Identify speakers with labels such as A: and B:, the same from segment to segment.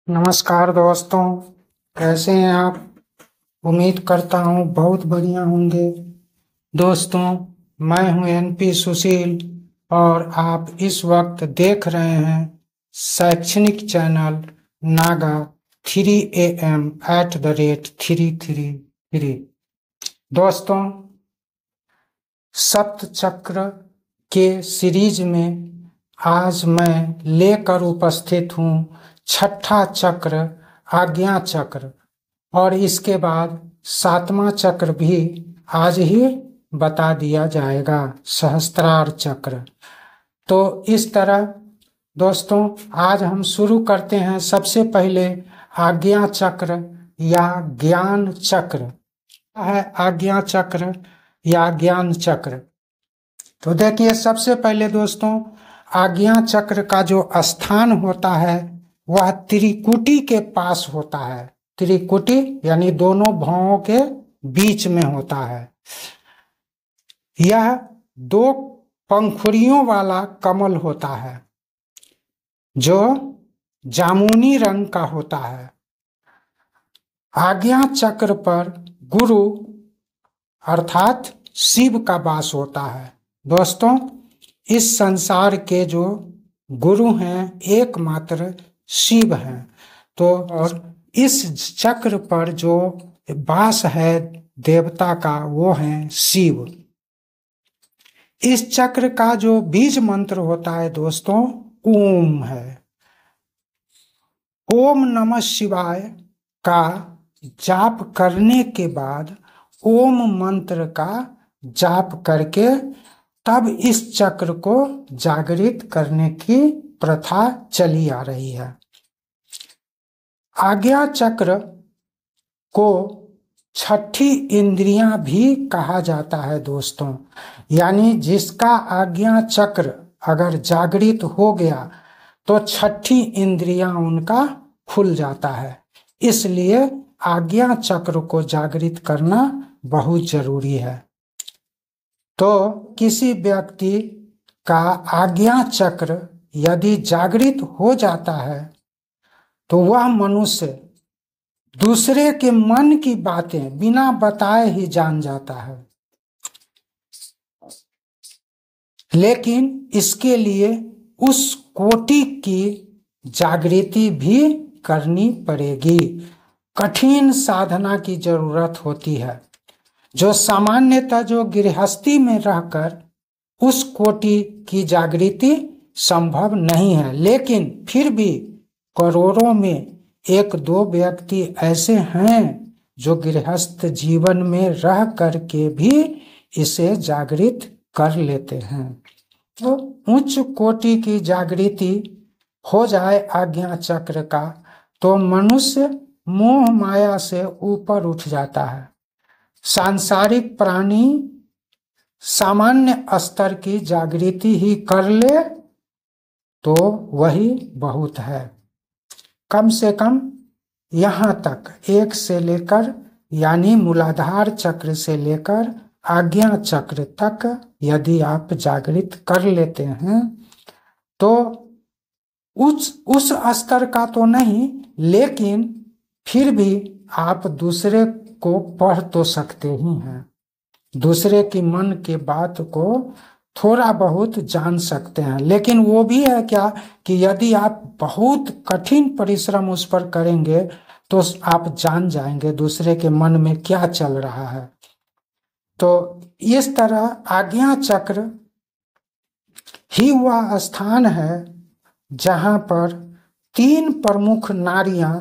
A: नमस्कार दोस्तों, कैसे हैं आप। उम्मीद करता हूँ बहुत बढ़िया होंगे। दोस्तों, मैं हूँ एनपी सुशील और आप इस वक्त देख रहे हैं शैक्षणिक चैनल नागा 3am@333। दोस्तों, सप्त चक्र के सीरीज में आज मैं लेकर उपस्थित हूँ छठा चक्र आज्ञा चक्र, और इसके बाद सातवां चक्र भी आज ही बता दिया जाएगा, सहस्त्रार चक्र। तो इस तरह दोस्तों, आज हम शुरू करते हैं। सबसे पहले आज्ञा चक्र या ज्ञान चक्र है। आज्ञा चक्र या ज्ञान चक्र, तो देखिए, सबसे पहले दोस्तों, आज्ञा चक्र का जो स्थान होता है वह त्रिकुटी के पास होता है। त्रिकुटी यानी दोनों भौहों के बीच में होता है। यह दो पंखुड़ियों वाला कमल होता है जो जामुनी रंग का होता है। आज्ञा चक्र पर गुरु अर्थात शिव का वास होता है। दोस्तों, इस संसार के जो गुरु हैं एकमात्र शिव हैं। तो और इस चक्र पर जो वास है देवता का वो है शिव। इस चक्र का जो बीज मंत्र होता है दोस्तों, ओम है। ओम नमः शिवाय का जाप करने के बाद ओम मंत्र का जाप करके तब इस चक्र को जागृत करने की प्रथा चली आ रही है। आज्ञा चक्र को छठी इंद्रियां भी कहा जाता है दोस्तों, यानी जिसका आज्ञा चक्र अगर जागृत हो गया तो छठी इंद्रियां उनका खुल जाता है। इसलिए आज्ञा चक्र को जागृत करना बहुत जरूरी है। तो किसी व्यक्ति का आज्ञा चक्र यदि जागृत हो जाता है तो वह मनुष्य दूसरे के मन की बातें बिना बताए ही जान जाता है। लेकिन इसके लिए उस कोटि की जागृति भी करनी पड़ेगी। कठिन साधना की जरूरत होती है, जो सामान्यतः जो गृहस्थी में रहकर उस कोटि की जागृति संभव नहीं है। लेकिन फिर भी करोड़ों में एक दो व्यक्ति ऐसे हैं जो गृहस्थ जीवन में रह करके भी इसे जागृत कर लेते हैं। तो उच्च कोटि की जागृति हो जाए आज्ञा चक्र का तो मनुष्य मोह माया से ऊपर उठ जाता है। सांसारिक प्राणी सामान्य स्तर की जागृति ही कर ले तो वही बहुत है। कम से कम यहाँ तक एक से लेकर यानी मूलाधार चक्र से लेकर आज्ञा चक्र तक यदि आप जागृत कर लेते हैं तो उस स्तर का तो नहीं, लेकिन फिर भी आप दूसरे को पढ़ तो सकते ही हैं। दूसरे की मन के बात को थोड़ा बहुत जान सकते हैं। लेकिन वो भी है क्या कि यदि आप बहुत कठिन परिश्रम उस पर करेंगे तो आप जान जाएंगे दूसरे के मन में क्या चल रहा है। तो इस तरह आज्ञा चक्र ही वह स्थान है जहां पर तीन प्रमुख नारियां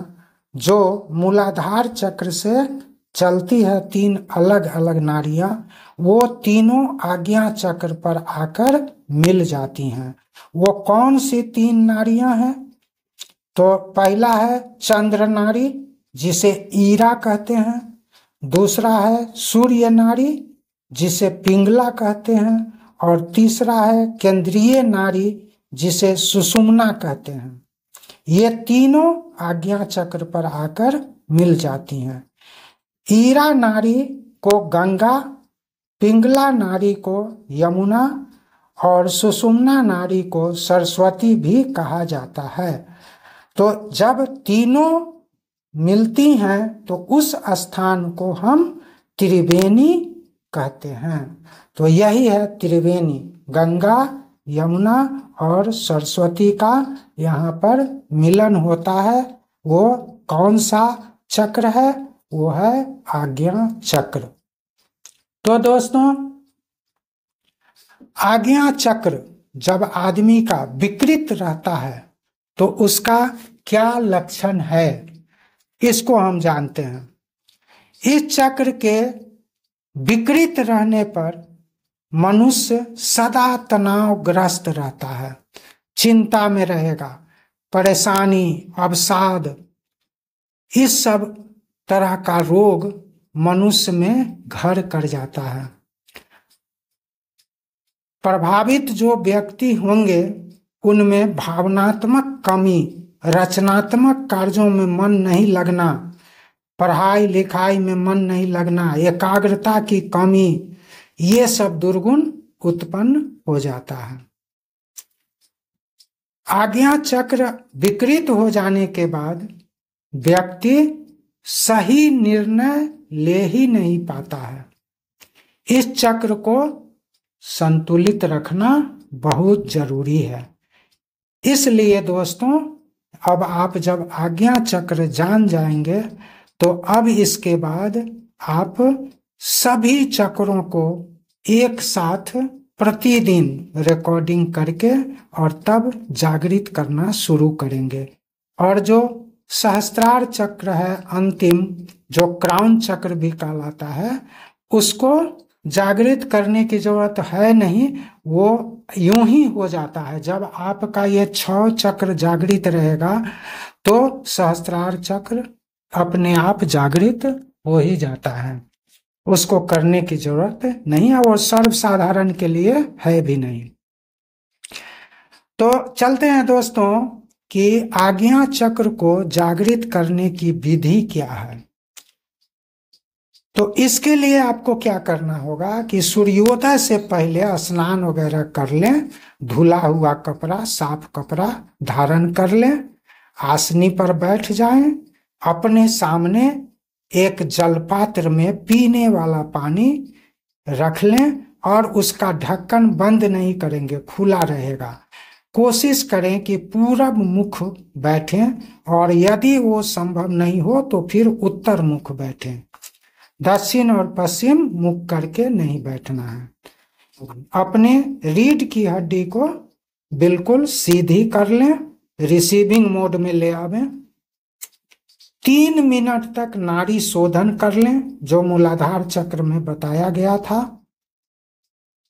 A: जो मूलाधार चक्र से चलती है, तीन अलग अलग नारियां, वो तीनों आज्ञा चक्र पर आकर मिल जाती हैं। वो कौन सी तीन नारियां हैं? तो पहला है चंद्र नारी जिसे ईरा कहते हैं, दूसरा है सूर्य नारी जिसे पिंगला कहते हैं, और तीसरा है केंद्रीय नारी जिसे सुषुम्ना कहते हैं। ये तीनों आज्ञा चक्र पर आकर मिल जाती हैं। ईरा नारी को गंगा, पिंगला नारी को यमुना और सुषुम्ना नारी को सरस्वती भी कहा जाता है। तो जब तीनों मिलती हैं तो उस स्थान को हम त्रिवेणी कहते हैं। तो यही है त्रिवेणी, गंगा, यमुना और सरस्वती का यहाँ पर मिलन होता है। वो कौन सा चक्र है? वो है आज्ञा चक्र। तो दोस्तों, आज्ञा चक्र जब आदमी का विकृत रहता है तो उसका क्या लक्षण है, इसको हम जानते हैं। इस चक्र के विकृत रहने पर मनुष्य सदा तनावग्रस्त रहता है, चिंता में रहेगा, परेशानी, अवसाद, इस सब तरह का रोग मनुष्य में घर कर जाता है। प्रभावित जो व्यक्ति होंगे उनमें भावनात्मक कमी, रचनात्मक कार्यों में मन नहीं लगना, पढ़ाई लिखाई में मन नहीं लगना, एकाग्रता की कमी, ये सब दुर्गुण उत्पन्न हो जाता है। आज्ञा चक्र विकृत हो जाने के बाद व्यक्ति सही निर्णय ले ही नहीं पाता है। इस चक्र को संतुलित रखना बहुत जरूरी है। इसलिए दोस्तों, अब आप जब आज्ञा चक्र जान जाएंगे तो अब इसके बाद आप सभी चक्रों को एक साथ प्रतिदिन रिकॉर्डिंग करके और तब जागृत करना शुरू करेंगे। और जो सहस्त्रार चक्र है, अंतिम जो क्राउन चक्र भी कहलाता है, उसको जागृत करने की जरूरत है नहीं, वो यूं ही हो जाता है। जब आपका ये 6 चक्र जागृत रहेगा तो सहस्त्रार चक्र अपने आप जागृत हो ही जाता है, उसको करने की जरूरत नहीं है, वो सर्वसाधारण के लिए है भी नहीं। तो चलते हैं दोस्तों कि आज्ञा चक्र को जागृत करने की विधि क्या है। तो इसके लिए आपको क्या करना होगा कि सूर्योदय से पहले स्नान वगैरह कर लें, धुला हुआ कपड़ा, साफ कपड़ा धारण कर लें, आसनी पर बैठ जाएं, अपने सामने एक जलपात्र में पीने वाला पानी रख लें और उसका ढक्कन बंद नहीं करेंगे, खुला रहेगा। कोशिश करें कि पूरब मुख बैठें और यदि वो संभव नहीं हो तो फिर उत्तर मुख बैठें, दक्षिण और पश्चिम मुख करके नहीं बैठना है। अपने रीढ़ की हड्डी को बिल्कुल सीधी कर लें, रिसीविंग मोड में ले आवें। 3 मिनट तक नाड़ी शोधन कर लें, जो मूलाधार चक्र में बताया गया था।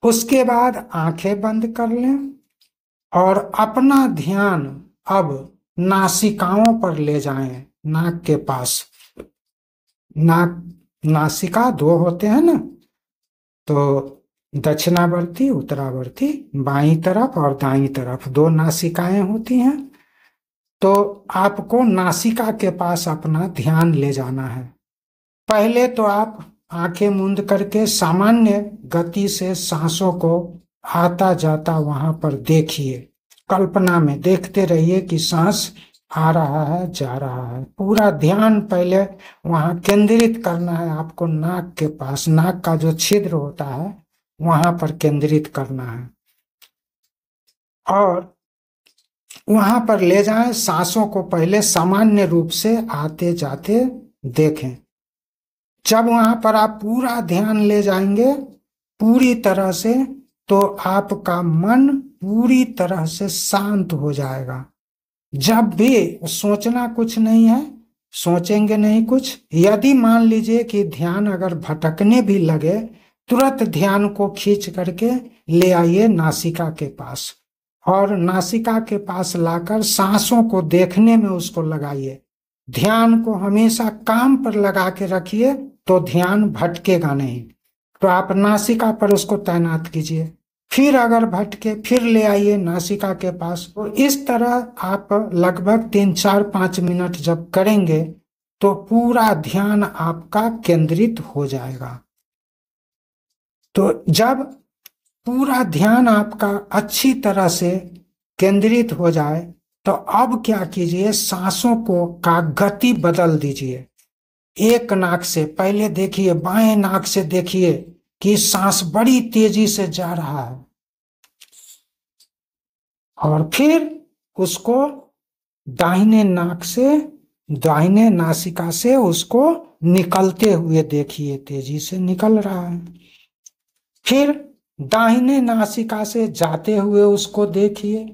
A: उसके बाद आंखें बंद कर लें और अपना ध्यान अब नासिकाओं पर ले जाएं, नाक के पास। नासिका 2 होते हैं ना, तो दक्षिणावर्ती, उत्तरावर्ती, बाईं तरफ और दाईं तरफ 2 नासिकाएं होती हैं। तो आपको नासिका के पास अपना ध्यान ले जाना है। पहले तो आप आंखें मूंद करके सामान्य गति से सांसों को आता जाता वहां पर देखिए, कल्पना में देखते रहिए कि सांस आ रहा है, जा रहा है। पूरा ध्यान पहले वहां केंद्रित करना है आपको, नाक के पास, नाक का जो छिद्र होता है वहां पर केंद्रित करना है और वहां पर ले जाएं। सांसों को पहले सामान्य रूप से आते जाते देखें। जब वहां पर आप पूरा ध्यान ले जाएंगे पूरी तरह से, तो आपका मन पूरी तरह से शांत हो जाएगा। जब भी सोचना कुछ नहीं है, सोचेंगे नहीं कुछ। यदि मान लीजिए कि ध्यान अगर भटकने भी लगे, तुरंत ध्यान को खींच करके ले आइए नासिका के पास और नासिका के पास लाकर सांसों को देखने में उसको लगाइए। ध्यान को हमेशा काम पर लगा के रखिए तो ध्यान भटकेगा नहीं। तो आप नासिका पर उसको तैनात कीजिए, फिर अगर भटके फिर ले आइए नासिका के पास। तो इस तरह आप लगभग 3, 4, 5 मिनट जब करेंगे तो पूरा ध्यान आपका केंद्रित हो जाएगा। तो जब पूरा ध्यान आपका अच्छी तरह से केंद्रित हो जाए तो अब क्या कीजिए, सांसों को का गति बदल दीजिए। एक नाक से पहले देखिए, बाएं नाक से देखिए कि सांस बड़ी तेजी से जा रहा है, और फिर उसको दाहिने नाक से, दाहिने नासिका से उसको निकलते हुए देखिए, तेजी से निकल रहा है। फिर दाहिने नासिका से जाते हुए उसको देखिए,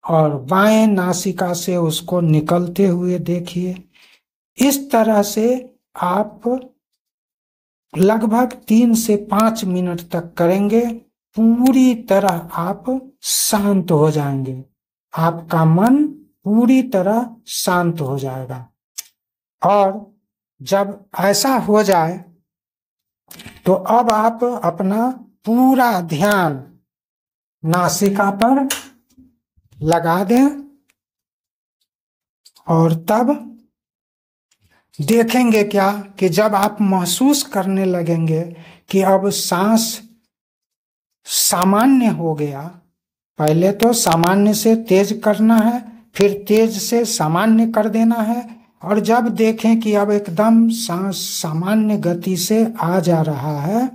A: और बाएं नासिका से उसको निकलते हुए देखिए। इस तरह से आप लगभग 3 से 5 मिनट तक करेंगे। पूरी तरह आप शांत हो जाएंगे, आपका मन पूरी तरह शांत हो जाएगा। और जब ऐसा हो जाए तो अब आप अपना पूरा ध्यान नासिका पर लगा दें, और तब देखेंगे क्या कि जब आप महसूस करने लगेंगे कि अब सांस सामान्य हो गया, पहले तो सामान्य से तेज करना है, फिर तेज से सामान्य कर देना है, और जब देखें कि अब एकदम सांस सामान्य गति से आ जा रहा है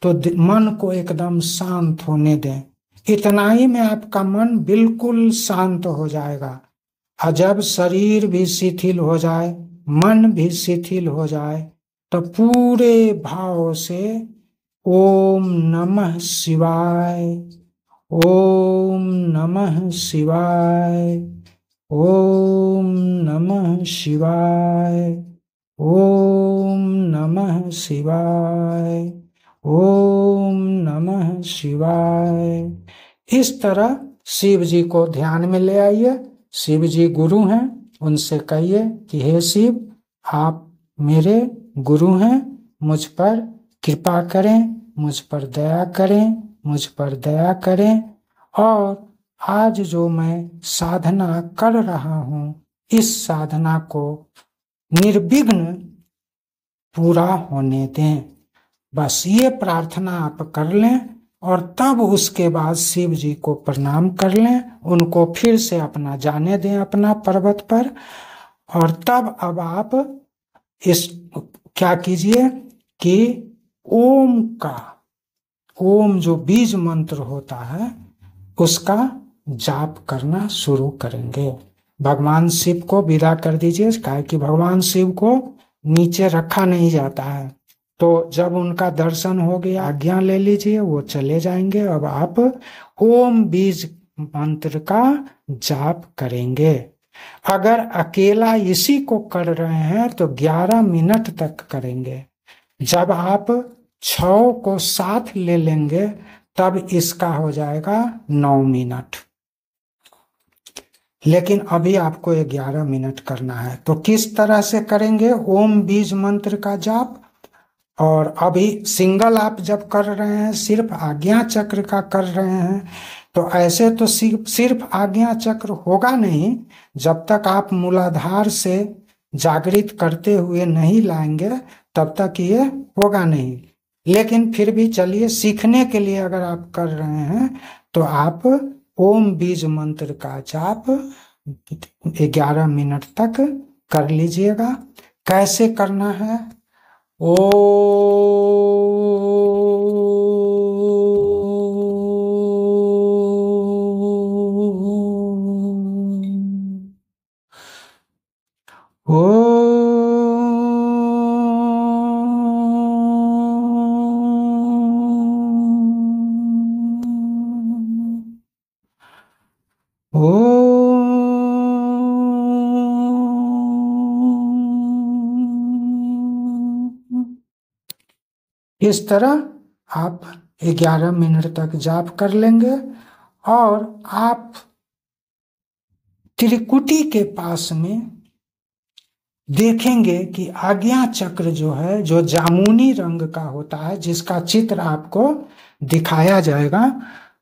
A: तो मन को एकदम शांत होने दें। इतना ही में आपका मन बिल्कुल शांत हो जाएगा। और जब शरीर भी शिथिल हो जाए, मन भी शिथिल हो जाए, तो पूरे भाव से ओम नमः शिवाय, ओम नमः शिवाय, ओम नमः शिवाय, ओम नमः शिवाय, ओम नमः शिवाय, इस तरह शिव जी को ध्यान में ले आइए। शिव जी गुरु हैं, उनसे कहिए कि हे शिव, आप मेरे गुरु हैं, मुझ पर कृपा करें, मुझ पर दया करें, मुझ पर दया करें, और आज जो मैं साधना कर रहा हूँ, इस साधना को निर्विघ्न पूरा होने दें। बस ये प्रार्थना आप कर लें, और तब उसके बाद शिव जी को प्रणाम कर लें, उनको फिर से अपना जाने दें अपना पर्वत पर। और तब अब आप इस क्या कीजिए कि ओम का, ओम जो बीज मंत्र होता है उसका जाप करना शुरू करेंगे। भगवान शिव को विदा कर दीजिए, काहे कि भगवान शिव को नीचे रखा नहीं जाता है। तो जब उनका दर्शन हो गया, आज्ञा ले लीजिए, वो चले जाएंगे। अब आप ओम बीज मंत्र का जाप करेंगे। अगर अकेला इसी को कर रहे हैं तो 11 मिनट तक करेंगे। जब आप 6 को साथ ले लेंगे तब इसका हो जाएगा 9 मिनट, लेकिन अभी आपको 11 मिनट करना है। तो किस तरह से करेंगे ओम बीज मंत्र का जाप? और अभी सिंगल आप जब कर रहे हैं, सिर्फ आज्ञा चक्र का कर रहे हैं, तो ऐसे तो सिर्फ आज्ञा चक्र होगा नहीं जब तक आप मूलाधार से जागृत करते हुए नहीं लाएंगे, तब तक ये होगा नहीं। लेकिन फिर भी चलिए, सीखने के लिए अगर आप कर रहे हैं तो आप ओम बीज मंत्र का जाप 11 मिनट तक कर लीजिएगा। कैसे करना है? ओ इस तरह आप 11 मिनट तक जाप कर लेंगे। और आप त्रिकुटी के पास में देखेंगे कि आज्ञा चक्र जो है, जो जामुनी रंग का होता है, जिसका चित्र आपको दिखाया जाएगा,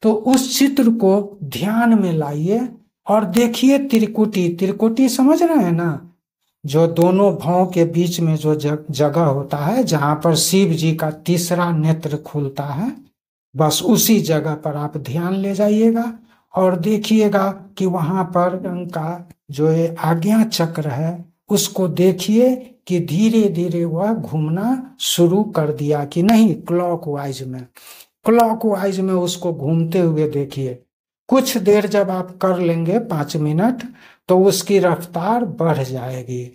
A: तो उस चित्र को ध्यान में लाइए और देखिए त्रिकुटी। त्रिकुटी समझ रहे हैं ना? जो दोनों भावों के बीच में जो जगह होता है, जहां पर शिव जी का तीसरा नेत्र खुलता है, बस उसी जगह पर आप ध्यान ले जाइएगा। और देखिएगा कि वहां पर उनका जो ये आज्ञा चक्र है उसको देखिए कि धीरे धीरे वह घूमना शुरू कर दिया कि नहीं, क्लॉकवाइज में, क्लॉकवाइज में उसको घूमते हुए देखिए। कुछ देर जब आप कर लेंगे 5 मिनट तो उसकी रफ्तार बढ़ जाएगी,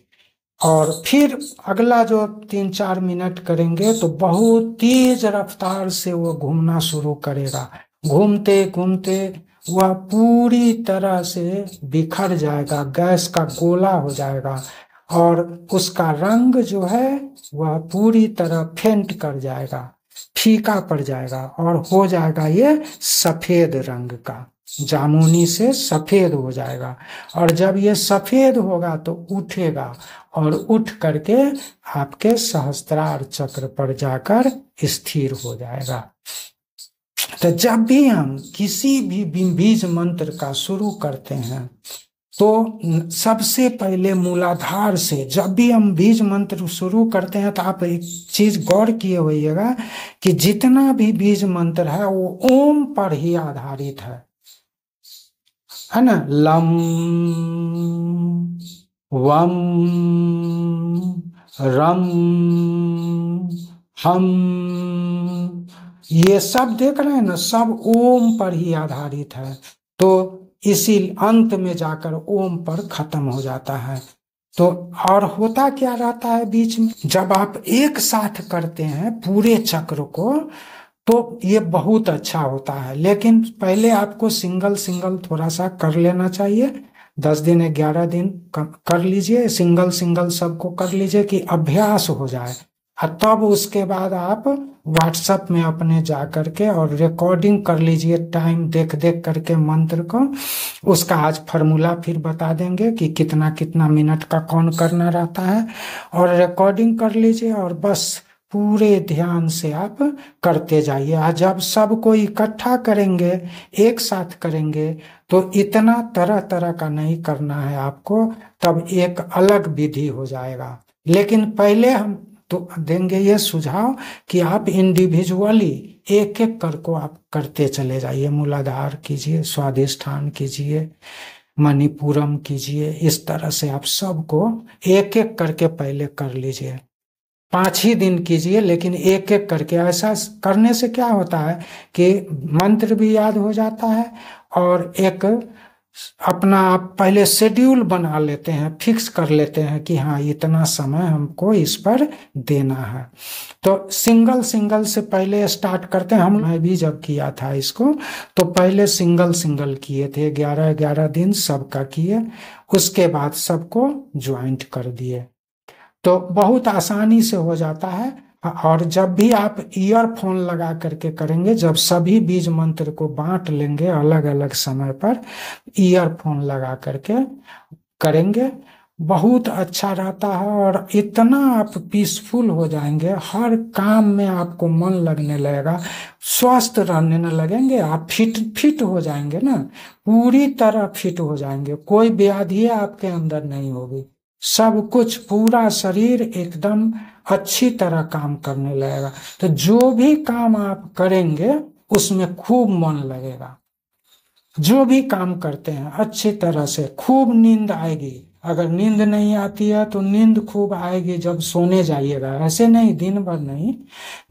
A: और फिर अगला जो 3-4 मिनट करेंगे तो बहुत तेज रफ्तार से वो घूमना शुरू करेगा। घूमते घूमते वह पूरी तरह से बिखर जाएगा, गैस का गोला हो जाएगा, और उसका रंग जो है वह पूरी तरह फेंट कर जाएगा, फीका पड़ जाएगा, और हो जाएगा ये सफेद रंग का, जामुनी से सफेद हो जाएगा। और जब ये सफेद होगा तो उठेगा, और उठ करके आपके सहस्त्रार चक्र पर जाकर स्थिर हो जाएगा। तो जब भी हम किसी भी बीज मंत्र का शुरू करते हैं तो सबसे पहले मूलाधार से, जब भी हम बीज मंत्र शुरू करते हैं तो आप एक चीज गौर किए होइएगा कि जितना भी बीज मंत्र है वो ओम पर ही आधारित है ना। लम, वम, रम, हम, ये सब देख रहे हैं ना, सब ओम पर ही आधारित है। तो इसी अंत में जाकर ओम पर खत्म हो जाता है। तो और होता क्या रहता है बीच में, जब आप एक साथ करते हैं पूरे चक्र को तो ये बहुत अच्छा होता है। लेकिन पहले आपको सिंगल सिंगल थोड़ा सा कर लेना चाहिए। 10 दिन 11 दिन कर लीजिए, सिंगल सिंगल सबको कर लीजिए कि अभ्यास हो जाए। और तब उसके बाद आप व्हाट्सएप में अपने जा करके और रिकॉर्डिंग कर लीजिए, टाइम देख देख करके मंत्र को। उसका आज फार्मूला फिर बता देंगे कि कितना कितना मिनट का कौन करना रहता है, और रिकॉर्डिंग कर लीजिए और बस पूरे ध्यान से आप करते जाइए। जब सबको इकट्ठा करेंगे, एक साथ करेंगे, तो इतना तरह तरह का नहीं करना है आपको, तब एक अलग विधि हो जाएगा। लेकिन पहले हम तो देंगे ये सुझाव कि आप इंडिविजुअली एक एक कर को आप करते चले जाइए। मूलाधार कीजिए, स्वाधिष्ठान कीजिए, मणिपुरम कीजिए, इस तरह से आप सबको एक एक करके पहले कर लीजिए। 5 ही दिन कीजिए, लेकिन एक एक करके। ऐसा करने से क्या होता है कि मंत्र भी याद हो जाता है, और एक अपना आप पहले शेड्यूल बना लेते हैं, फिक्स कर लेते हैं कि हाँ इतना समय हमको इस पर देना है। तो सिंगल सिंगल से पहले स्टार्ट करते हैं। मैं भी जब किया था इसको तो पहले सिंगल सिंगल किए थे, 11-11 दिन सबका किए, उसके बाद सबको ज्वाइंट कर दिए, तो बहुत आसानी से हो जाता है। और जब भी आप ईयरफोन लगा करके करेंगे, जब सभी बीज मंत्र को बांट लेंगे अलग अलग समय पर, ईयरफोन लगा करके करेंगे, बहुत अच्छा रहता है। और इतना आप पीसफुल हो जाएंगे, हर काम में आपको मन लगने लगेगा, स्वस्थ रहने न लगेंगे, आप फिट हो जाएंगे ना, पूरी तरह फिट हो जाएंगे, कोई व्याधि आपके अंदर नहीं होगी, सब कुछ पूरा शरीर एकदम अच्छी तरह काम करने लगेगा। तो जो भी काम आप करेंगे उसमें खूब मन लगेगा। जो भी काम करते हैं अच्छी तरह से, खूब नींद आएगी। अगर नींद नहीं आती है तो नींद खूब आएगी जब सोने जाइएगा, ऐसे नहीं दिन भर नहीं,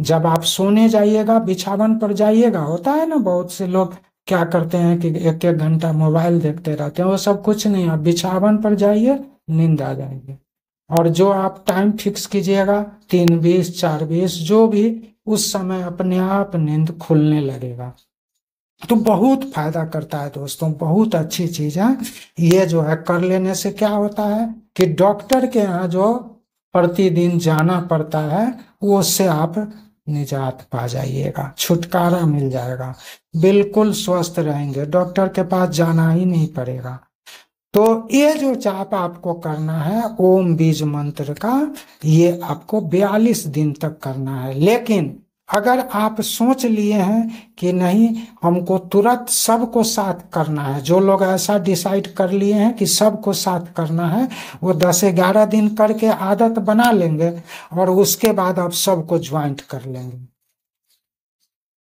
A: जब आप सोने जाइएगा, बिछावन पर जाइएगा। होता है ना, बहुत से लोग क्या करते हैं कि 1-1 घंटा मोबाइल देखते रहते हैं, वो सब कुछ नहीं। आप बिछावन पर जाइए, नींद आ जाएगी। और जो आप टाइम फिक्स कीजिएगा 3:20, 4:20, जो भी, उस समय अपने आप नींद खुलने लगेगा। तो बहुत फायदा करता है दोस्तों, बहुत अच्छी चीज है ये। जो है कर लेने से क्या होता है कि डॉक्टर के यहाँ जो प्रतिदिन जाना पड़ता है वो उससे आप निजात पा जाइएगा, छुटकारा मिल जाएगा, बिल्कुल स्वस्थ रहेंगे, डॉक्टर के पास जाना ही नहीं पड़ेगा। तो ये जो जाप आपको करना है ओम बीज मंत्र का, ये आपको 42 दिन तक करना है। लेकिन अगर आप सोच लिए हैं कि नहीं हमको तुरंत सबको साथ करना है, जो लोग ऐसा डिसाइड कर लिए हैं कि सबको साथ करना है, वो 10-11 दिन करके आदत बना लेंगे, और उसके बाद आप सबको ज्वाइंट कर लेंगे।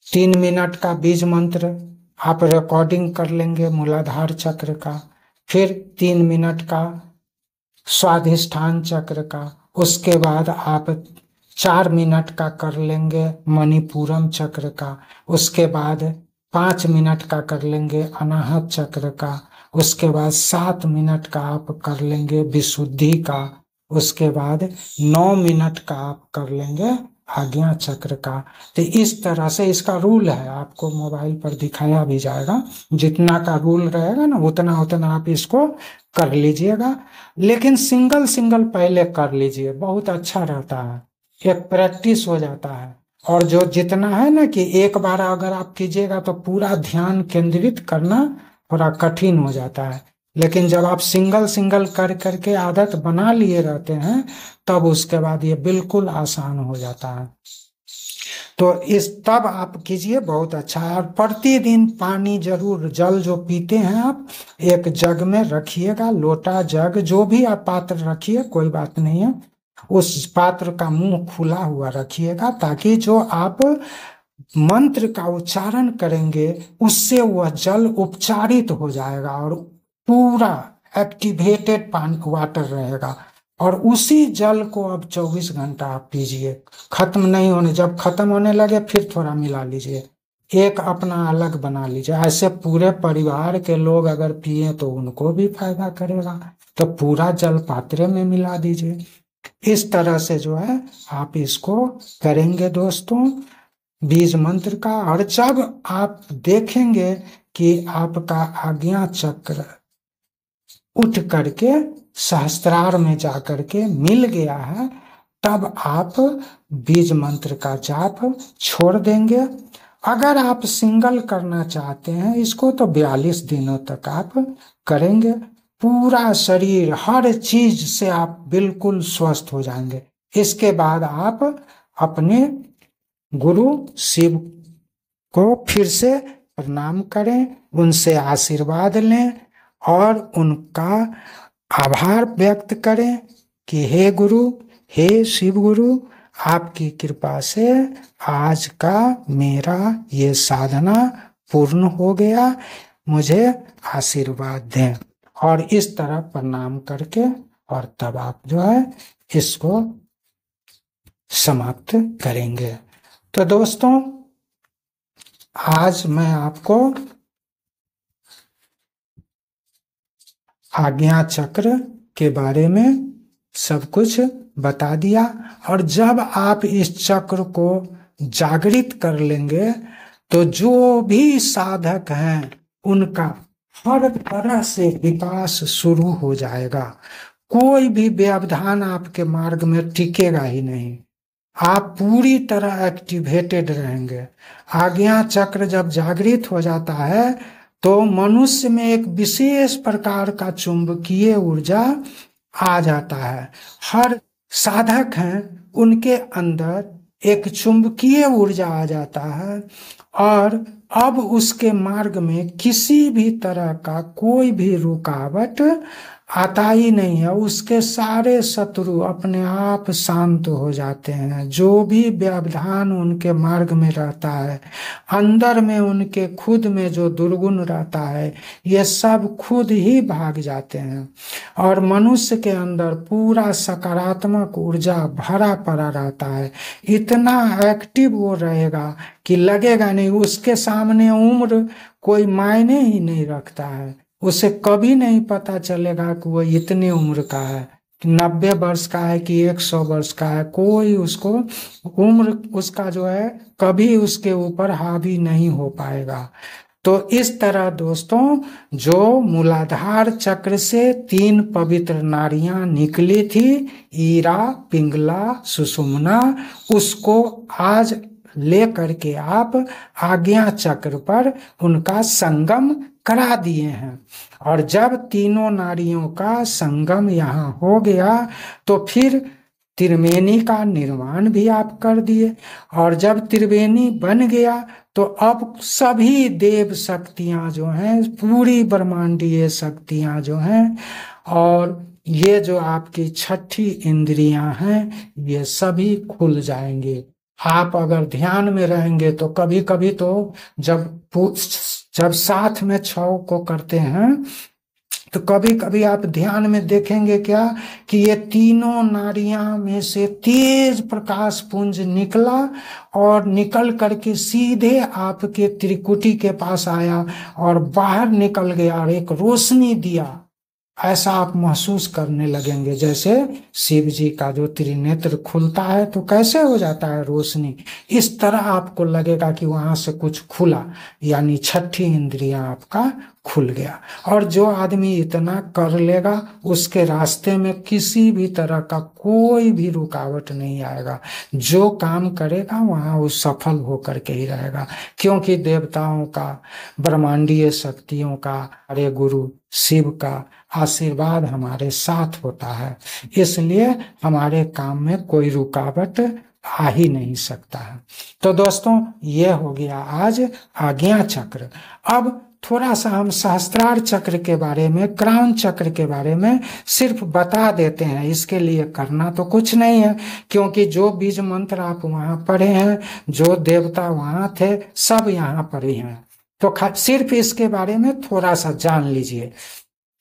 A: 3 मिनट का बीज मंत्र आप रिकॉर्डिंग कर लेंगे मूलाधार चक्र का, फिर 3 मिनट का स्वाधिष्ठान चक्र का, उसके बाद आप 4 मिनट का कर लेंगे मणिपुरम चक्र का, उसके बाद 5 मिनट का कर लेंगे अनाहत चक्र का, उसके बाद 7 मिनट का आप कर लेंगे विशुद्धि का, उसके बाद 9 मिनट का आप कर लेंगे आज्ञा चक्र का। तो इस तरह से इसका रूल है, आपको मोबाइल पर दिखाया भी जाएगा। जितना का रूल रहेगा ना उतना उतना आप इसको कर लीजिएगा, लेकिन सिंगल सिंगल पहले कर लीजिए, बहुत अच्छा रहता है, एक प्रैक्टिस हो जाता है। और जो जितना है ना कि एक बार अगर आप कीजिएगा तो पूरा ध्यान केंद्रित करना थोड़ा कठिन हो जाता है, लेकिन जब आप सिंगल सिंगल कर करके आदत बना लिए रहते हैं तब उसके बाद ये बिल्कुल आसान हो जाता है। तो इस तब आप कीजिए, बहुत अच्छा है। और प्रतिदिन पानी जरूर, जल जो पीते हैं आप एक जग में रखिएगा, लोटा जग जो भी आप पात्र रखिए, कोई बात नहीं है, उस पात्र का मुंह खुला हुआ रखिएगा, ताकि जो आप मंत्र का उच्चारण करेंगे उससे वह जल उपचारित हो जाएगा और पूरा एक्टिवेटेड पानी वाटर रहेगा। और उसी जल को अब 24 घंटा आप पीजिए, खत्म नहीं होने, जब खत्म होने लगे फिर थोड़ा मिला लीजिए, एक अपना अलग बना लीजिए। ऐसे पूरे परिवार के लोग अगर पिए तो उनको भी फायदा करेगा, तो पूरा जल पात्रे में मिला दीजिए। इस तरह से जो है आप इसको करेंगे दोस्तों, बीज मंत्र का। और जब आप देखेंगे कि आपका आज्ञा चक्र उठ करके सहस्त्रार में जा करके मिल गया है, तब आप बीज मंत्र का जाप छोड़ देंगे। अगर आप सिंगल करना चाहते हैं इसको तो 42 दिनों तक आप करेंगे, पूरा शरीर हर चीज से आप बिल्कुल स्वस्थ हो जाएंगे। इसके बाद आप अपने गुरु शिव को फिर से प्रणाम करें, उनसे आशीर्वाद लें और उनका आभार व्यक्त करें कि हे गुरु, हे शिव गुरु, आपकी कृपा से आज का मेरा ये साधना पूर्ण हो गया, मुझे आशीर्वाद दें। और इस तरह प्रणाम करके और तब आप जो है इसको समाप्त करेंगे। तो दोस्तों आज मैं आपको आज्ञा चक्र के बारे में सब कुछ बता दिया। और जब आप इस चक्र को जागृत कर लेंगे तो जो भी साधक हैं उनका हर तरह से विकास शुरू हो जाएगा, कोई भी व्यवधान आपके मार्ग में टिकेगा ही नहीं, आप पूरी तरह एक्टिवेटेड रहेंगे। आज्ञा चक्र जब जागृत हो जाता है तो मनुष्य में एक विशेष प्रकार का चुंबकीय ऊर्जा आ जाता है। हर साधक हैं उनके अंदर एक चुंबकीय ऊर्जा आ जाता है, और अब उसके मार्ग में किसी भी तरह का कोई भी रुकावट आता ही नहीं है। उसके सारे शत्रु अपने आप शांत हो जाते हैं, जो भी व्यवधान उनके मार्ग में रहता है, अंदर में उनके खुद में जो दुर्गुण रहता है, ये सब खुद ही भाग जाते हैं। और मनुष्य के अंदर पूरा सकारात्मक ऊर्जा भरा पड़ा रहता है, इतना एक्टिव वो रहेगा कि लगेगा नहीं, उसके सामने उम्र कोई मायने ही नहीं रखता है। उसे कभी नहीं पता चलेगा कि वो इतने उम्र का है, 90 वर्ष का है कि 100 वर्ष का है, कोई उसको उम्र उसका जो है कभी उसके ऊपर हावी नहीं हो पाएगा। तो इस तरह दोस्तों जो मूलाधार चक्र से 3 पवित्र नारियां निकली थी, ईरा, पिंगला, सुषुम्ना, उसको आज ले करके आप आज्ञा चक्र पर उनका संगम करा दिए हैं। और जब तीनों नारियों का संगम यहाँ हो गया तो फिर त्रिवेणी का निर्माण भी आप कर दिए। और जब त्रिवेणी बन गया तो अब सभी देव शक्तियां जो हैं, पूरी ब्रह्मांडीय शक्तियां जो हैं, और ये जो आपकी 6ठी इंद्रियां हैं, ये सभी खुल जाएंगे। आप अगर ध्यान में रहेंगे तो कभी कभी तो जब साथ में छौ को करते हैं तो कभी कभी आप ध्यान में देखेंगे क्या कि ये तीनों नाड़ियां में से तेज प्रकाश पुंज निकला और निकल करके सीधे आपके त्रिकुटी के पास आया और बाहर निकल गया और एक रोशनी दिया। ऐसा आप महसूस करने लगेंगे जैसे शिव जी का जो त्रिनेत्र खुलता है तो कैसे हो जाता है रोशनी, इस तरह आपको लगेगा कि वहां से कुछ खुला, यानी छठी इंद्रियां आपका खुल गया। और जो आदमी इतना कर लेगा उसके रास्ते में किसी भी तरह का कोई भी रुकावट नहीं आएगा। जो काम करेगा वहां वो सफल होकर के ही रहेगा, क्योंकि देवताओं का, ब्रह्मांडीय शक्तियों का, अरे गुरु शिव का आशीर्वाद हमारे साथ होता है, इसलिए हमारे काम में कोई रुकावट आ ही नहीं सकता है। तो दोस्तों ये हो गया आज आज्ञा चक्र। अब थोड़ा सा हम सहस्त्रार चक्र के बारे में, क्राउन चक्र के बारे में सिर्फ बता देते हैं। इसके लिए करना तो कुछ नहीं है, क्योंकि जो बीज मंत्र आप वहां पढ़े हैं, जो देवता वहां थे, सब यहाँ पर ही हैं। तो सिर्फ इसके बारे में थोड़ा सा जान लीजिए।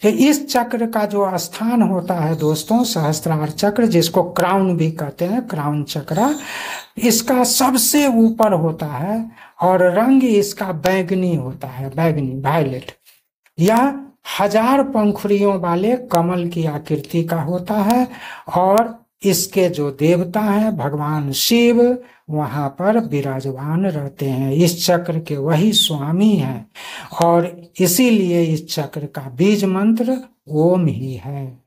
A: इस चक्र का जो स्थान होता है दोस्तों, सहस्त्रार चक्र, जिसको क्राउन भी कहते हैं, क्राउन चक्र, इसका सबसे ऊपर होता है और रंग इसका बैंगनी होता है, बैंगनी, वायलेट। यह 1000 पंखुड़ियों वाले कमल की आकृति का होता है और इसके जो देवता हैं भगवान शिव वहां पर विराजमान रहते हैं। इस चक्र के वही स्वामी हैं और इसीलिए इस चक्र का बीज मंत्र ओम ही है।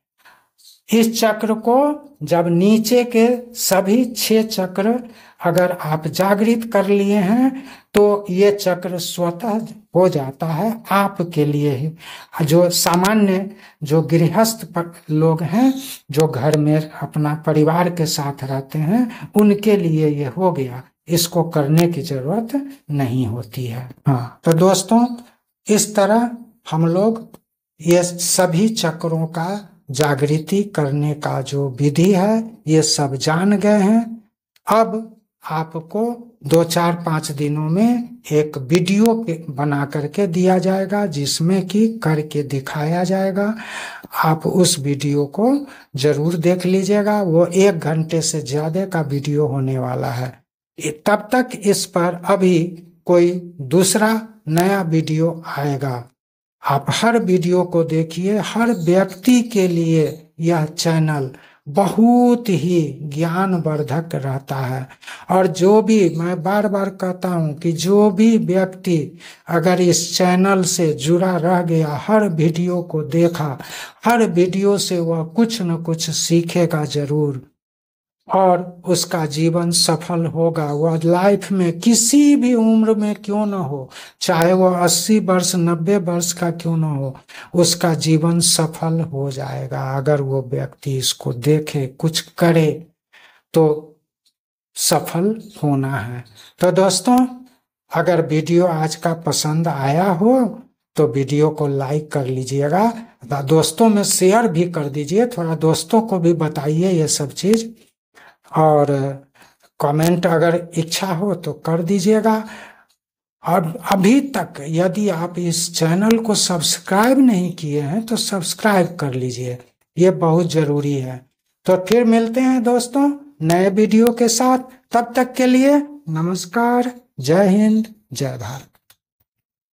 A: इस चक्र को जब नीचे के सभी 6 चक्र अगर आप जागृत कर लिए हैं तो ये चक्र स्वतः हो जाता है आपके लिए ही। जो सामान्य जो गृहस्थ लोग हैं, जो घर में अपना परिवार के साथ रहते हैं, उनके लिए ये हो गया, इसको करने की जरूरत नहीं होती है। हाँ, तो दोस्तों इस तरह हम लोग ये सभी चक्रों का जागृति करने का जो विधि है ये सब जान गए हैं। अब आपको 2-4-5 दिनों में एक वीडियो बना करके दिया जाएगा, जिसमें कि करके दिखाया जाएगा। आप उस वीडियो को जरूर देख लीजिएगा। वो 1 घंटे से ज्यादा का वीडियो होने वाला है। तब तक इस पर अभी कोई दूसरा नया वीडियो आएगा। आप हर वीडियो को देखिए। हर व्यक्ति के लिए यह चैनल बहुत ही ज्ञानवर्धक रहता है। और जो भी, मैं बार बार कहता हूँ कि जो भी व्यक्ति अगर इस चैनल से जुड़ा रह गया, हर वीडियो को देखा, हर वीडियो से वह कुछ न कुछ सीखेगा जरूर और उसका जीवन सफल होगा। वह लाइफ में किसी भी उम्र में क्यों न हो, चाहे वह 80 वर्ष 90 वर्ष का क्यों न हो, उसका जीवन सफल हो जाएगा अगर वो व्यक्ति इसको देखे, कुछ करे तो सफल होना है। तो दोस्तों अगर वीडियो आज का पसंद आया हो तो वीडियो को लाइक कर लीजिएगा, दोस्तों में शेयर भी कर दीजिए, थोड़ा दोस्तों को भी बताइए ये सब चीज, और कमेंट अगर इच्छा हो तो कर दीजिएगा। और अभी तक यदि आप इस चैनल को सब्सक्राइब नहीं किए हैं तो सब्सक्राइब कर लीजिए, ये बहुत जरूरी है। तो फिर मिलते हैं दोस्तों नए वीडियो के साथ। तब तक के लिए नमस्कार, जय हिंद, जय भारत।